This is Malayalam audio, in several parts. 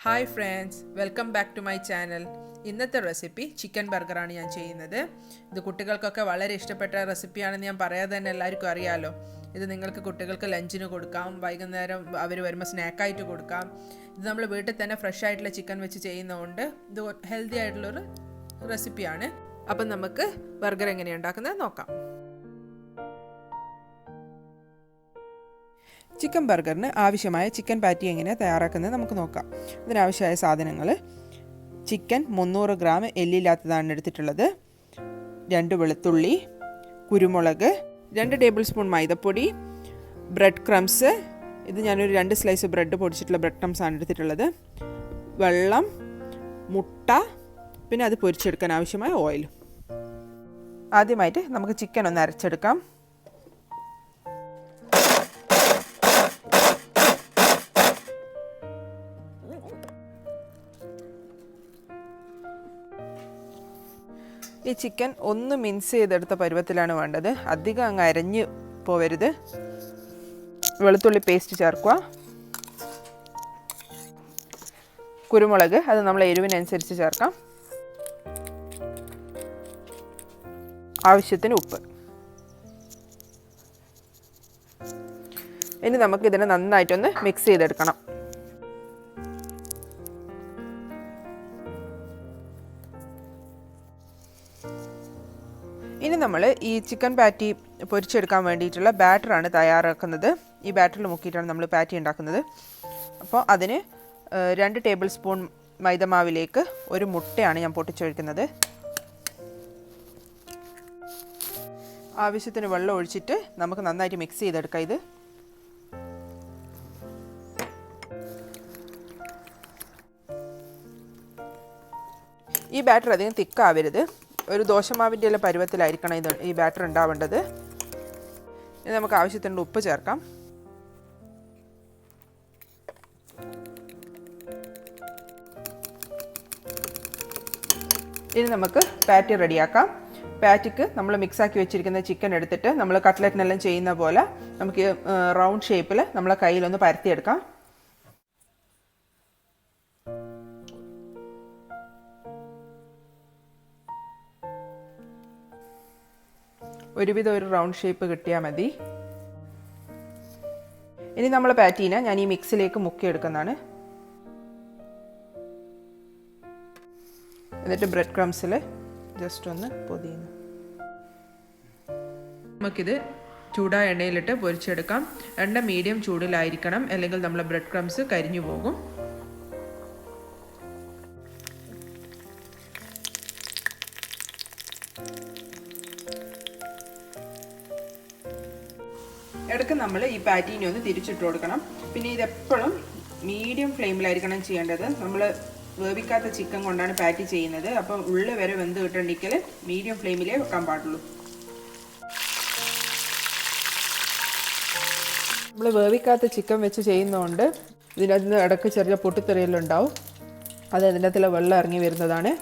Hi friends, welcome back to my channel. ഇന്നത്തെ റെസിപ്പി ചിക്കൻ ബർഗറാണ് ഞാൻ ചെയ്യുന്നത്. ഇത് കുട്ടികൾക്കൊക്കെ വളരെ ഇഷ്ടപ്പെട്ട റെസിപ്പിയാണെന്ന് ഞാൻ പറയാതെ തന്നെ എല്ലാവർക്കും അറിയാമല്ലോ. ഇത് നിങ്ങൾക്ക് കുട്ടികൾക്ക് ലഞ്ചിന് കൊടുക്കാം, വൈകുന്നേരം അവർ വരുമ്പോൾ സ്നാക്കായിട്ട് കൊടുക്കാം. ഇത് നമ്മൾ വീട്ടിൽ തന്നെ ഫ്രഷ് ആയിട്ടുള്ള ചിക്കൻ വെച്ച് ചെയ്യുന്നതുകൊണ്ട് ഇത് ഹെൽത്തി ആയിട്ടുള്ളൊരു റെസിപ്പിയാണ്. അപ്പം നമുക്ക് ബർഗർ എങ്ങനെയാണ് ഉണ്ടാക്കുന്നത് നോക്കാം. ചിക്കൻ ബർഗറിന് ആവശ്യമായ ചിക്കൻ പാറ്റി എങ്ങനെയാണ് തയ്യാറാക്കുന്നത് നമുക്ക് നോക്കാം. ഇതിനാവശ്യമായ സാധനങ്ങൾ: ചിക്കൻ 300 ഗ്രാം എല്ലില്ലാത്തതാണ് എടുത്തിട്ടുള്ളത്, 2 വെളുത്തുള്ളി, കുരുമുളക്, 2 ടേബിൾ സ്പൂൺ മൈദപ്പൊടി, ബ്രെഡ് ക്രംസ്, ഇത് ഞാനൊരു 2 സ്ലൈസ് ബ്രെഡ് പൊടിച്ചിട്ടുള്ള ബ്രെഡ് ക്രംസ് ആണ് എടുത്തിട്ടുള്ളത്, വെള്ളം, മുട്ട, പിന്നെ അത് പൊരിച്ചെടുക്കാൻ ആവശ്യമായ ഓയിൽ. ആദ്യമായിട്ട് നമുക്ക് ചിക്കൻ ഒന്ന് അരച്ചെടുക്കാം. ഈ ചിക്കൻ ഒന്ന് മിൻസ് ചെയ്തെടുത്ത പരുവത്തിലാണ് വേണ്ടത്, അധികം അങ്ങ് അരഞ്ഞ് പോവരുത്. വെളുത്തുള്ളി പേസ്റ്റ് ചേർക്കുക, കുരുമുളക് അത് നമ്മൾ എരിവിനനുസരിച്ച് ചേർക്കാം, ആവശ്യത്തിന് ഉപ്പ്. ഇനി നമുക്ക് ഇതിനെ നന്നായിട്ടൊന്ന് മിക്സ് ചെയ്തെടുക്കണം. ഇനി നമ്മൾ ഈ ചിക്കൻ പാറ്റി പൊരിച്ചെടുക്കാൻ വേണ്ടിയിട്ടുള്ള ബാറ്ററാണ് തയ്യാറാക്കുന്നത്. ഈ ബാറ്ററിൽ മുക്കിയിട്ടാണ് നമ്മൾ പാറ്റി ഉണ്ടാക്കുന്നത്. അപ്പോൾ അതിന് 2 ടേബിൾ സ്പൂൺ മൈദമാവിലേക്ക് 1 മുട്ടയാണ് ഞാൻ പൊട്ടിച്ചൊഴിക്കുന്നത്. ആവശ്യത്തിന് വെള്ളം ഒഴിച്ചിട്ട് നമുക്ക് നന്നായിട്ട് മിക്സ് ചെയ്തെടുക്കാം. ഇത് ഈ ബാറ്റർ അധികം തിക്കാവരുത്, ഒരു ദോശമാവിൻ്റെ എല്ലാം പരുവത്തിലായിരിക്കണം ഈ ബാറ്റർ ഉണ്ടാവേണ്ടത്. ഇനി നമുക്ക് ആവശ്യത്തിനുള്ള ഉപ്പ് ചേർക്കാം. ഇനി നമുക്ക് പാറ്റി റെഡിയാക്കാം. പാറ്റിക്ക് നമ്മൾ മിക്സാക്കി വെച്ചിരിക്കുന്ന ചിക്കൻ എടുത്തിട്ട് നമ്മൾ കട്ട്ലറ്റിനെല്ലാം ചെയ്യുന്ന പോലെ നമുക്ക് റൗണ്ട് ഷേപ്പിൽ നമ്മളെ കയ്യിലൊന്ന് പരത്തിയെടുക്കാം. ഒരുവിധം ഒരു റൗണ്ട് ഷേപ്പ് കിട്ടിയാൽ മതി. ഇനി നമ്മൾ പാറ്റീനെ ഞാൻ ഈ മിക്സിലേക്ക് മുക്കിയെടുക്കുന്നതാണ്. എന്നിട്ട് ബ്രെഡ് ക്രംസിൽ ജസ്റ്റ് ഒന്ന് പൊതിയുന്നു. നമുക്കിത് ചൂടായ എണ്ണയിലിട്ട് പൊരിച്ചെടുക്കാം. എണ്ണ മീഡിയം ചൂടിലായിരിക്കണം, അല്ലെങ്കിൽ നമ്മൾ ബ്രെഡ് ക്രംസ് കരിഞ്ഞു പോകും. ഇടയ്ക്ക് നമ്മൾ ഈ പാറ്റീനെ ഒന്ന് തിരിച്ചിട്ട് കൊടുക്കണം. പിന്നെ ഇതെപ്പോഴും മീഡിയം ഫ്ലെയിമിലായിരിക്കണം ചെയ്യേണ്ടത്. നമ്മൾ വേവിക്കാത്ത ചിക്കൻ കൊണ്ടാണ് പാറ്റി ചെയ്യുന്നത്. അപ്പം ഉള്ളിൽ വരെ വെന്ത് കിട്ടണമെങ്കിൽ മീഡിയം ഫ്ലെയിമിലേ വെക്കാൻ പാടുള്ളൂ. നമ്മൾ വേവിക്കാത്ത ചിക്കൻ വെച്ച് ചെയ്യുന്നതുകൊണ്ട് ഇതിനകത്ത് നിന്ന് ഇടയ്ക്ക് ചെറിയ പൊട്ടിത്തെറിയലുണ്ടാവും. അത് അതിൻ്റെ അകത്തുള്ള വെള്ളം ഇറങ്ങി വരുന്നതാണ്.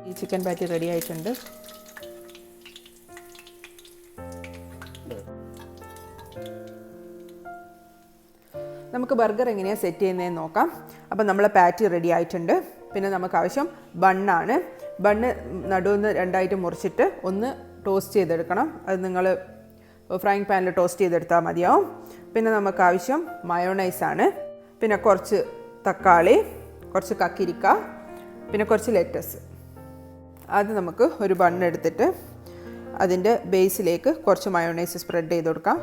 ഈ ചിക്കൻ പാറ്റി റെഡി ആയിട്ടുണ്ട്. നമുക്ക് ബർഗർ എങ്ങനെയാണ് സെറ്റ് ചെയ്യുന്നതെന്ന് നോക്കാം. അപ്പം നമ്മളെ പാറ്റി റെഡി ആയിട്ടുണ്ട്. പിന്നെ നമുക്ക് ആവശ്യം ബണ്ണാണ്. ബണ്ണ് നടുവിന്ന് 2ആയിട്ട് മുറിച്ചിട്ട് ഒന്ന് ടോസ്റ്റ് ചെയ്തെടുക്കണം. അത് നിങ്ങൾ ഫ്രൈങ് പാനിൽ ടോസ്റ്റ് ചെയ്തെടുത്താൽ മതിയാവും. പിന്നെ നമുക്ക് ആവശ്യം മയോണൈസാണ്. പിന്നെ കുറച്ച് തക്കാളി, കുറച്ച് കക്കിരിക്ക, പിന്നെ കുറച്ച് ലെറ്റസ്. അത് നമുക്ക് ഒരു ബണ്ണ് എടുത്തിട്ട് അതിൻ്റെ ബേസിലേക്ക് കുറച്ച് മയോണൈസ് സ്പ്രെഡ് ചെയ്ത് കൊടുക്കാം.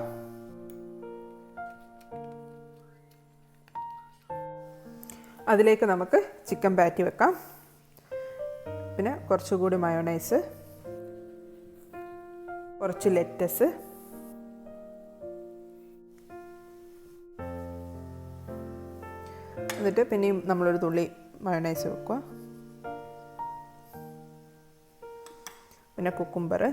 അതിലേക്ക് നമുക്ക് ചിക്കൻ പാറ്റി വെക്കാം. പിന്നെ കുറച്ചുകൂടി മയോണൈസ്, കുറച്ച് ലെറ്റസ്, എന്നിട്ട് പിന്നെയും നമ്മളൊരു തുള്ളി മയോണൈസ് വെക്കുക. പിന്നെ കുക്കുംബർ,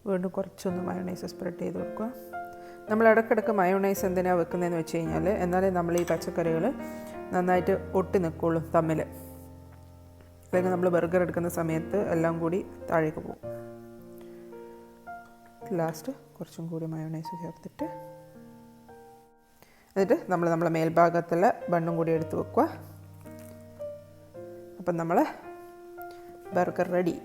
വീണ്ടും കുറച്ചൊന്ന് മയോണൈസ് സ്പ്രെഡ് ചെയ്ത് കൊടുക്കുക. നമ്മൾ ഇടയ്ക്കിടയ്ക്ക് മയോണൈസ് എന്തിനാണ് വെക്കുന്നതെന്ന് വെച്ച് കഴിഞ്ഞാൽ എന്നാലേ നമ്മൾ ഈ പച്ചക്കറികൾ നന്നായിട്ട് ഒട്ടി നിൽക്കുള്ളൂ തമ്മിൽ. അല്ലെങ്കിൽ നമ്മൾ ബർഗർ എടുക്കുന്ന സമയത്ത് എല്ലാം കൂടി താഴേക്ക് പോകും. ലാസ്റ്റ് കുറച്ചും കൂടി മയോണൈസ് ചേർത്തിട്ട് എന്നിട്ട് നമ്മളെ മേൽഭാഗത്തുള്ള ബണ്ണും കൂടി എടുത്ത് വെക്കുക. അപ്പം നമ്മൾ ബർഗർ റെഡി.